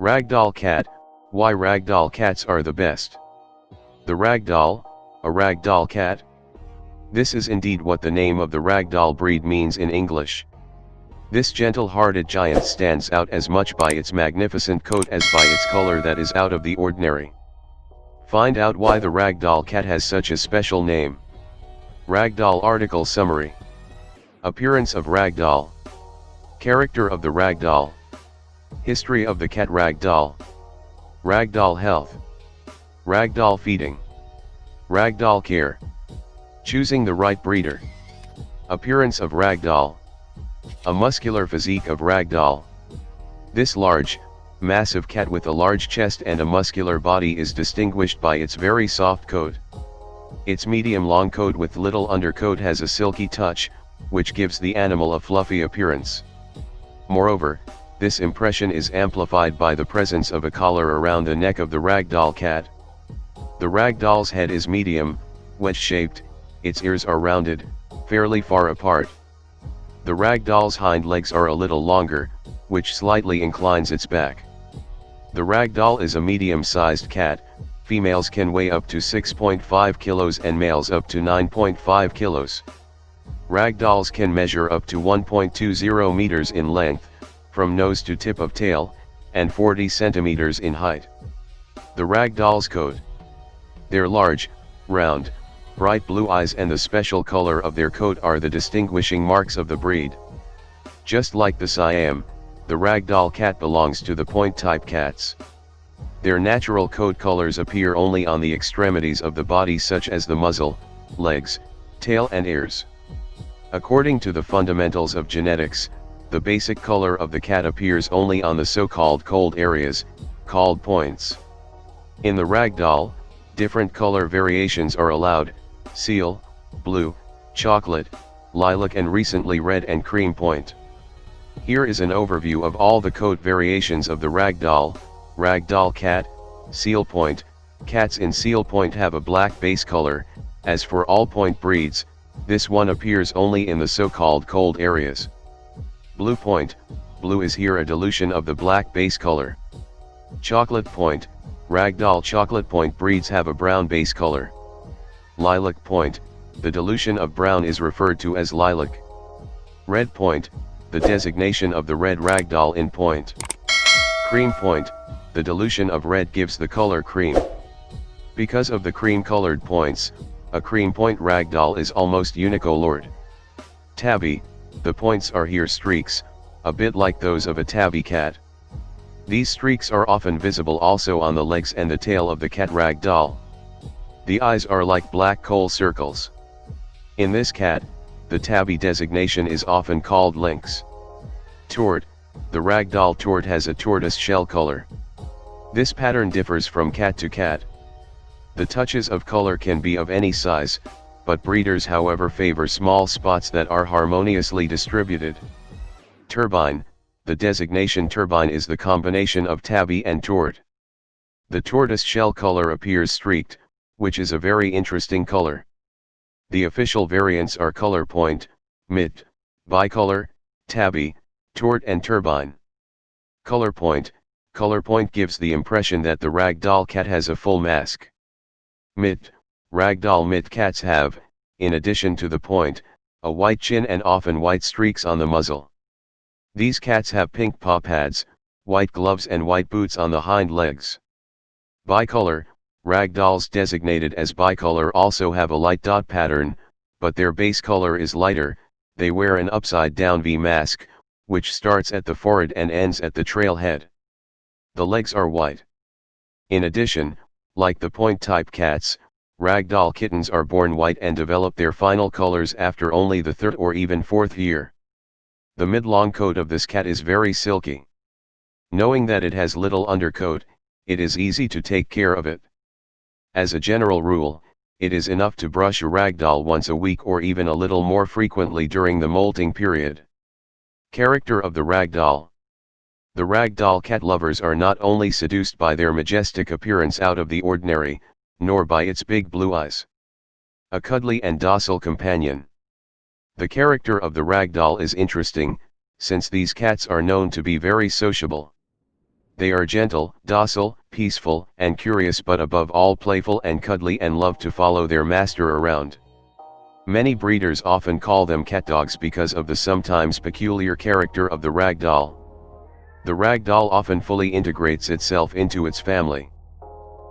Ragdoll cat, why ragdoll cats are the best. The ragdoll, a ragdoll cat. This is indeed what the name of the ragdoll breed means in English. This gentle-hearted giant stands out as much by its magnificent coat as by its color that is out of the ordinary. Find out why the ragdoll cat has such a special name. Ragdoll article summary. Appearance of ragdoll. Character of the ragdoll. History of the cat ragdoll. Ragdoll Health. Ragdoll Feeding. Ragdoll Care. Choosing the right breeder. Appearance of ragdoll. A muscular physique of ragdoll. This large, massive cat with a large chest and a muscular body is distinguished by its very soft coat. Its medium-long coat with little undercoat has a silky touch, which gives the animal a fluffy appearance. Moreover, this impression is amplified by the presence of a collar around the neck of the ragdoll cat. The ragdoll's head is medium, wedge-shaped, its ears are rounded, fairly far apart. The ragdoll's hind legs are a little longer, which slightly inclines its back. The ragdoll is a medium-sized cat. Females can weigh up to 6.5 kilos and males up to 9.5 kilos. Ragdolls can measure up to 1.20 meters in length, from nose to tip of tail, and 40 centimeters in height. The ragdoll's coat. Their large, round, bright blue eyes and the special color of their coat are the distinguishing marks of the breed. Just like the Siam, the ragdoll cat belongs to the point-type cats. Their natural coat colors appear only on the extremities of the body, such as the muzzle, legs, tail and ears. According to the fundamentals of genetics, the basic color of the cat appears only on the so-called cold areas, called points. In the ragdoll, different color variations are allowed: seal, blue, chocolate, lilac and recently red and cream point. Here is an overview of all the coat variations of the ragdoll cat. Seal point. Cats in seal point have a black base color. As for all point breeds, this one appears only in the so-called cold areas. Blue point. Blue is here a dilution of the black base color. Chocolate point. Ragdoll chocolate point breeds have a brown base color. Lilac point. The dilution of brown is referred to as lilac. Red point. The designation of the red ragdoll in point. Cream point. The dilution of red gives the color cream. Because of the cream-colored points, a cream point ragdoll is almost unicolored. Tabby. The points are here streaks, a bit like those of a tabby cat. These streaks are often visible also on the legs and the tail of the cat ragdoll. The eyes are like black coal circles. In this cat, the tabby designation is often called lynx. Tort. The ragdoll tort has a tortoise shell color. This pattern differs from cat to cat. The touches of color can be of any size, but breeders however favor small spots that are harmoniously distributed. Turbine. The designation turbine is the combination of tabby and tort. The tortoise shell color appears streaked, which is a very interesting color. The official variants are color point, mitt, bicolor, tabby, tort and turbine. Color point. Color point gives the impression that the ragdoll cat has a full mask. Mitt. Ragdoll mitt cats have, in addition to the point, a white chin and often white streaks on the muzzle. These cats have pink paw pads, white gloves and white boots on the hind legs. Bicolor. Ragdolls designated as bicolor also have a light dot pattern, but their base color is lighter. They wear an upside-down V mask, which starts at the forehead and ends at the trailhead. The legs are white. In addition, like the point-type cats, ragdoll kittens are born white and develop their final colors after only the third or even fourth year. The mid-long coat of this cat is very silky. Knowing that it has little undercoat, it is easy to take care of it. As a general rule, it is enough to brush a ragdoll once a week or even a little more frequently during the molting period. Character of the ragdoll. The ragdoll cat lovers are not only seduced by their majestic appearance out of the ordinary, nor by its big blue eyes. A cuddly and docile companion. The character of the ragdoll is interesting, since these cats are known to be very sociable. They are gentle, docile, peaceful, and curious, but above all playful and cuddly, and love to follow their master around. Many breeders often call them cat dogs because of the sometimes peculiar character of the ragdoll. The ragdoll often fully integrates itself into its family.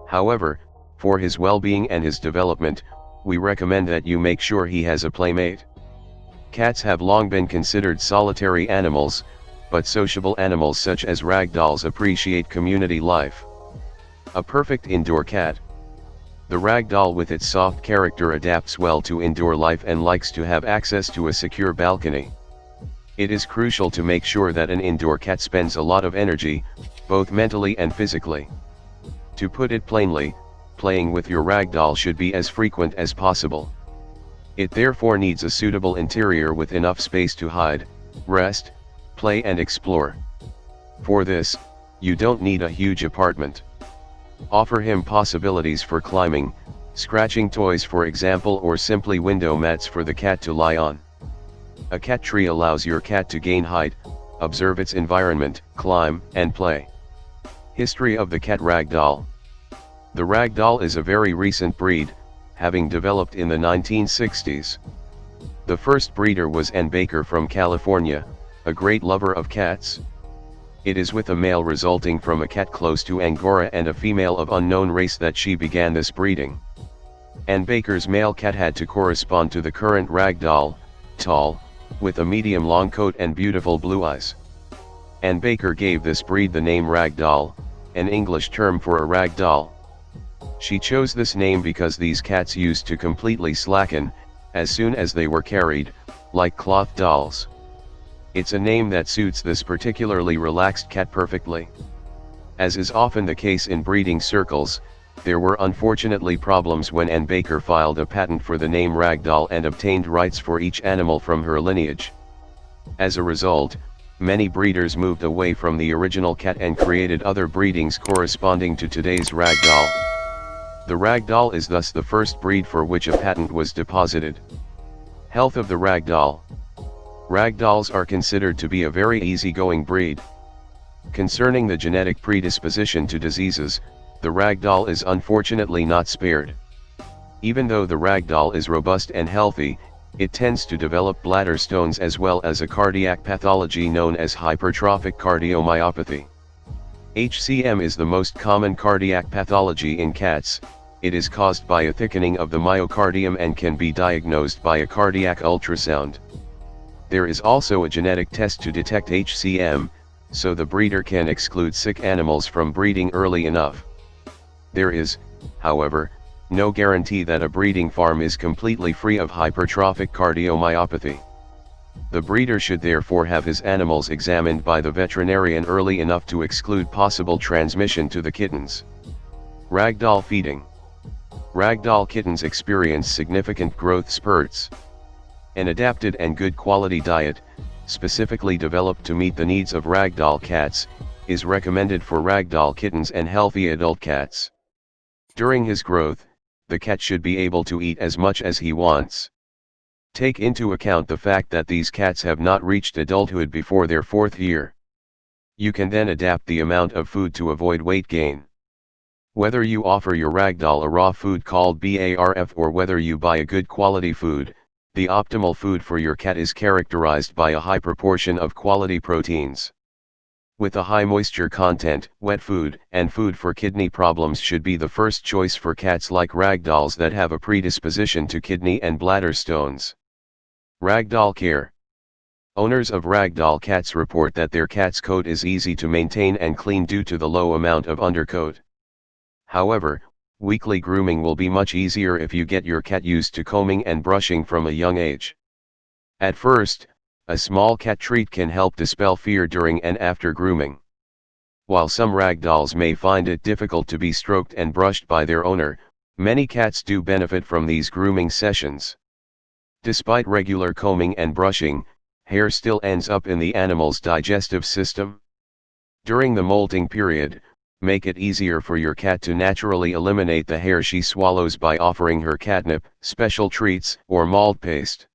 However, for his well-being and his development, we recommend that you make sure he has a playmate. Cats have long been considered solitary animals, but sociable animals such as ragdolls appreciate community life. A perfect indoor cat. The ragdoll, with its soft character, adapts well to indoor life and likes to have access to a secure balcony. It is crucial to make sure that an indoor cat spends a lot of energy, both mentally and physically. To put it plainly, playing with your ragdoll should be as frequent as possible. It therefore needs a suitable interior with enough space to hide, rest, play and explore. For this, you don't need a huge apartment. Offer him possibilities for climbing, scratching toys for example, or simply window mats for the cat to lie on. A cat tree allows your cat to gain height, observe its environment, climb, and play. History of the cat ragdoll. The ragdoll is a very recent breed, having developed in the 1960s. The first breeder was Ann Baker from California, a great lover of cats. It is with a male resulting from a cat close to Angora and a female of unknown race that she began this breeding. Ann Baker's male cat had to correspond to the current ragdoll, tall, with a medium long coat and beautiful blue eyes. Ann Baker gave this breed the name Ragdoll, an English term for a ragdoll. She chose this name because these cats used to completely slacken, as soon as they were carried, like cloth dolls. It's a name that suits this particularly relaxed cat perfectly. As is often the case in breeding circles, there were unfortunately problems when Ann Baker filed a patent for the name Ragdoll and obtained rights for each animal from her lineage. As a result, many breeders moved away from the original cat and created other breedings corresponding to today's Ragdoll. The Ragdoll is thus the first breed for which a patent was deposited. Health of the Ragdoll. Ragdolls are considered to be a very easygoing breed. Concerning the genetic predisposition to diseases, the ragdoll is unfortunately not spared. Even though the ragdoll is robust and healthy, it tends to develop bladder stones as well as a cardiac pathology known as hypertrophic cardiomyopathy. HCM is the most common cardiac pathology in cats. It is caused by a thickening of the myocardium and can be diagnosed by a cardiac ultrasound. There is also a genetic test to detect HCM, so the breeder can exclude sick animals from breeding early enough. There is, however, no guarantee that a breeding farm is completely free of hypertrophic cardiomyopathy. The breeder should therefore have his animals examined by the veterinarian early enough to exclude possible transmission to the kittens. Ragdoll feeding. Ragdoll kittens experience significant growth spurts. An adapted and good quality diet, specifically developed to meet the needs of ragdoll cats, is recommended for ragdoll kittens and healthy adult cats. During his growth, the cat should be able to eat as much as he wants. Take into account the fact that these cats have not reached adulthood before their 4th year. You can then adapt the amount of food to avoid weight gain. Whether you offer your ragdoll a raw food called BARF or whether you buy a good quality food, the optimal food for your cat is characterized by a high proportion of quality proteins. With a high moisture content, wet food and food for kidney problems should be the first choice for cats like ragdolls that have a predisposition to kidney and bladder stones. Ragdoll Care. Owners of ragdoll cats report that their cat's coat is easy to maintain and clean due to the low amount of undercoat. However, weekly grooming will be much easier if you get your cat used to combing and brushing from a young age. At first, a small cat treat can help dispel fear during and after grooming. While some ragdolls may find it difficult to be stroked and brushed by their owner, many cats do benefit from these grooming sessions. Despite regular combing and brushing, hair still ends up in the animal's digestive system. During the molting period, make it easier for your cat to naturally eliminate the hair she swallows by offering her catnip, special treats, or mold paste.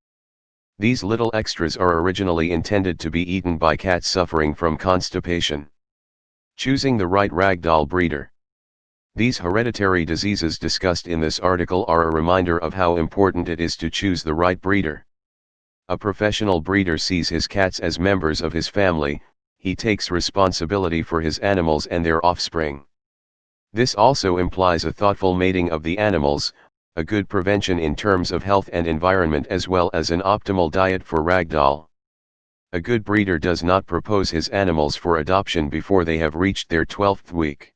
These little extras are originally intended to be eaten by cats suffering from constipation. Choosing the right ragdoll breeder. These hereditary diseases discussed in this article are a reminder of how important it is to choose the right breeder. A professional breeder sees his cats as members of his family. He takes responsibility for his animals and their offspring. This also implies a thoughtful mating of the animals, a good prevention in terms of health and environment, as well as an optimal diet for ragdoll. A good breeder does not propose his animals for adoption before they have reached their 12th week.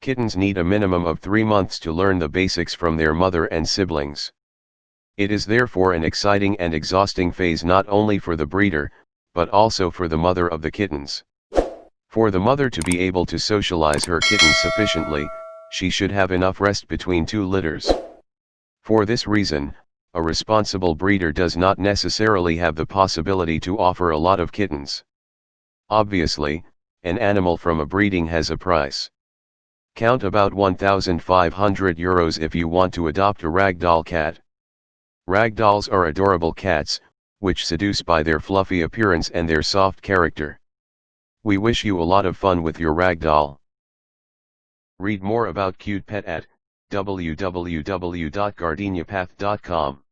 Kittens need a minimum of 3 months to learn the basics from their mother and siblings. It is therefore an exciting and exhausting phase not only for the breeder, but also for the mother of the kittens. For the mother to be able to socialize her kittens sufficiently, she should have enough rest between 2 litters. For this reason, a responsible breeder does not necessarily have the possibility to offer a lot of kittens. Obviously, an animal from a breeding has a price. Count about €1,500 if you want to adopt a ragdoll cat. Ragdolls are adorable cats, which seduce by their fluffy appearance and their soft character. We wish you a lot of fun with your ragdoll. Read more about cute pet at www.gardeniapath.com.